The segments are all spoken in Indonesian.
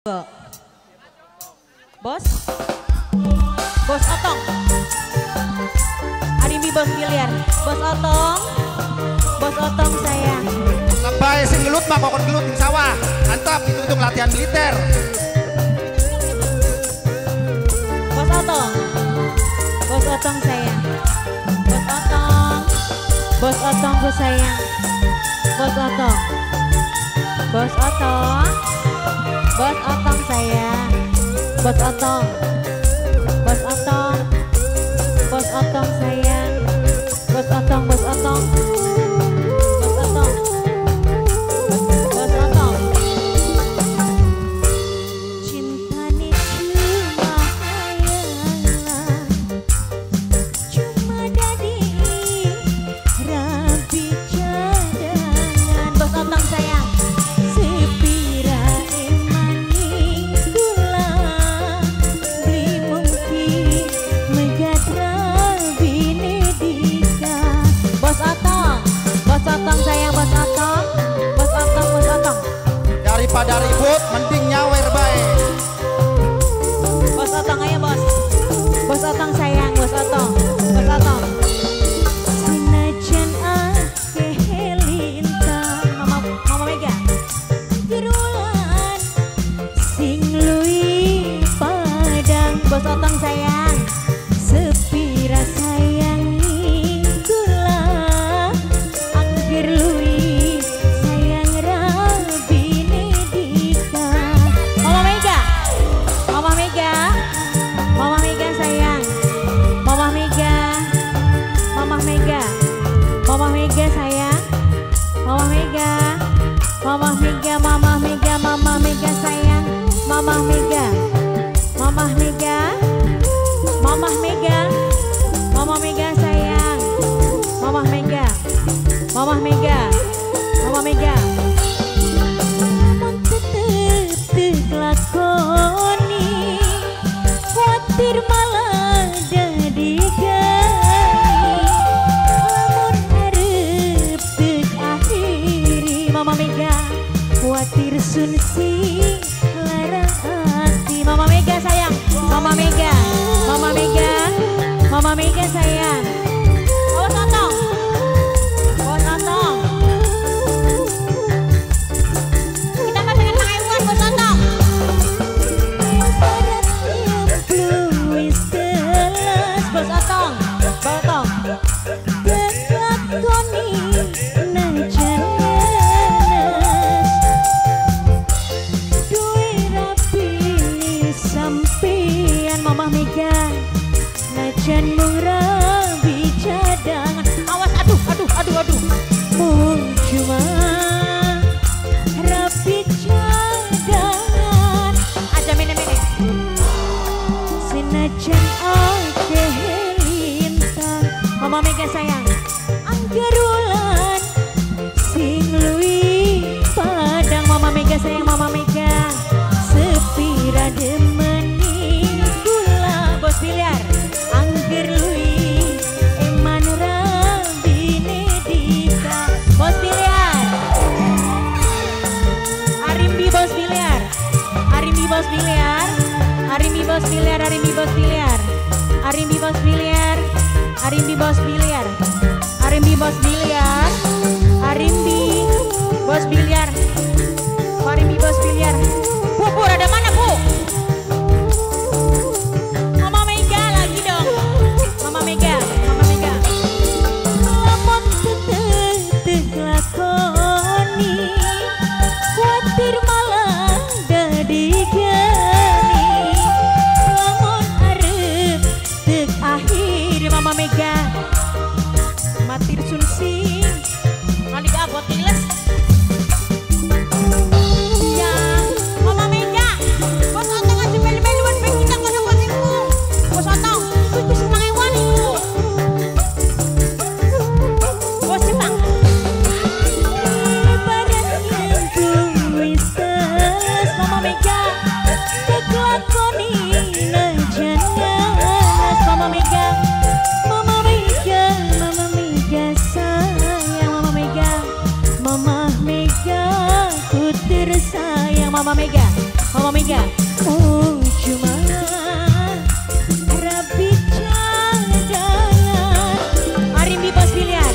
Bos Otong, Arimbi bos biliar, bos Otong sayang. Lebay sing gelut mah kokon gelut di sawah, mantap itu untuk latihan militer. Bos Otong sayang, bos Otong ku sayang, bos Otong sayang, bos Otong sayang, bos Otong. Cinta ni cuma hayalan, cuma jadi rapi cadangan. Bos Otong sayang, sepira emani gula, beli mungkin megatra bini dika. Bos Otong sayang, bos Otong. Daripada ribut mending nyawer bae. Bos Otong ayo bos Otong sayang, bos Otong. Sinajan akeh lintang, Mama Mega gerulan sing lui padang. Bos Otong sayang, sepira sayangi kula, angger lui sayang rabine dika. Mama Mega sayang, Mama Mega sayang, Mama Mega sayang, Mama Mega sayang, Mama Mega. Lamun tetep lakoni, khawatir malah jadi gali. Lamun arep teu akhiri, Mama Mega khawatir sun si lara hati. Mama Mega sayang, Mama Mega sayang. Bos Otong. Kita mah pengen mengewon Bos Otong. Barat yang wis telas, Bos Otong. Kelakoni najan ngenes, duwe rapi sampean. Mama Mega najan mung rabi cadangan. Awas aduh. Mung cuma rapi cadangan. Aja mene. Sinajan akeh lintang, Mama Mega sayang, anggerulan sing lui padang. Mama Mega sayang, sepira demeni gula. Bos biliar angger lui eman rabine dika. Bos biliar Arimbi bos biliar, Arimbi bos biliar, Arimbi bos biliar, Arimbi bos biliar, Arimbi bos biliar, Arimbi bos biliar, Arimbi bos biliar, Arimbi bos biliar, Arimbi bos biliar. Bu, ada mana Bu? Mama Mega lagi dong. Mama Mega. Lamun tetep lakoni, khawatir malah jadi gani. Lamun arep teu akhir, Mama Mega matir sun sing mandi abot tiles. Ya, Mama Mega, Bos Otong aja melu-melu buat kita kosong-kosong ku. Bos Otong, itu senang ewan ku. Bos Jepang. Barat yang wis telas, Mama Mega kekelakoni najan ngenes. Mama Mega sayang, Mama Mega ku tersayang. Mama Mega Tiga. Cuma rapi cadangan. Arimbi Bos Biliar.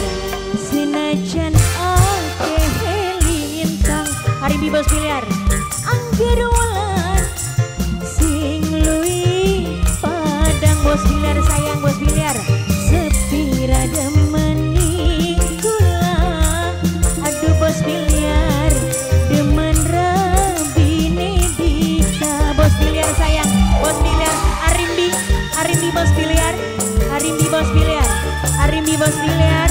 Senajan ake lintang. Arimbi Bos Biliar. Angger wulan sing luwih padang. Bos Biliar sayang Bos Biliar. Sepira demeni kula. Aduh Bos Biliar demen rabine dika. Bos Biliar sayang Bos Biliar. Arimbi Bos Biliar. Arimbi Bos Biliar. Arimbi Bos Biliar.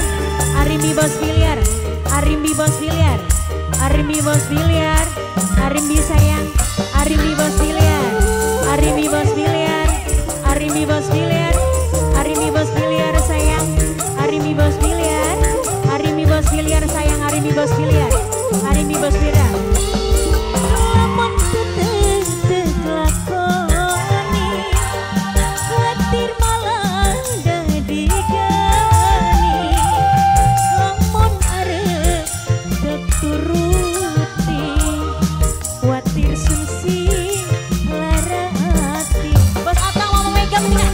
Arimbi Bos Biliar. Arimbi Bos Biliar. Arimbi Bos Biliar. Arimbi sayang. Arimbi Bos Biliar. Arimbi Bos Biliar. Arimbi Bos Biliar. Arimbi Bos Biliar sayang. Arimbi Bos Biliar. Arimbi Bos Biliar sayang. Arimbi Bos Biliar. Arimbi Bos Biliar. Lamun tetep lakoni khawatir malah dadi gani. Lamun arep turuti khawatir sungsi lara hati. Bos Otong mau megang tidak?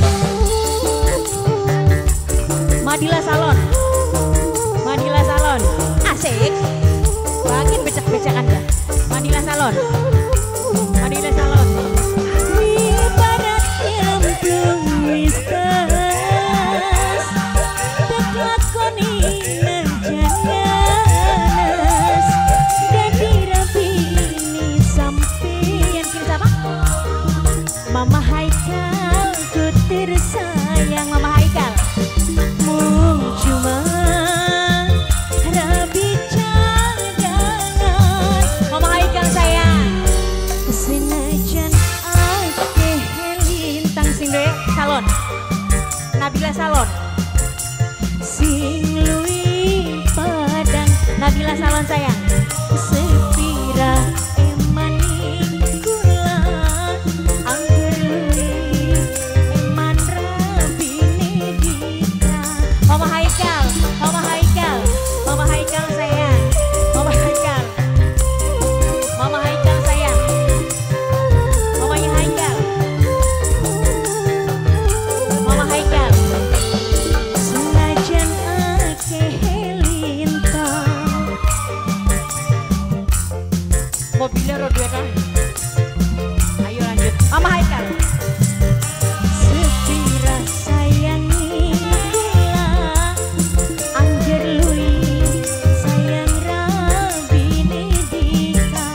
Madila Salon. Madila Salon. Asik. Makin becek-becekan dah. Madila Salon. Madila Salon. Ibarat nyemplung wis tas, teklakoni najanas. Dadi rabini sampeyan kini sama? Mama Haikal kutir sayang Mama Haikal. Cuma rabi cadangan. Mama Haikal sayang. Senajan ake lintang sing doe Salon. Nabila Salon. Sing luwih padang. Nabila Salon sayang. Sepira emani kula. Angger luwih eman rabine dika. Mama Haikal. Mama Haikal. Mama Haikal sayang. Mama Haikal. Mama Haikal sayang. Mamanya Haikal. Mama Haikal. Senajan ake lintang. Mobilnya roda kan? Ayo lanjut. Mama Haikal. Sepira sayangi kula. Angger luwih sayang rabine dika.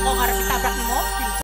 Kok ngarep ditabrak nih mobil?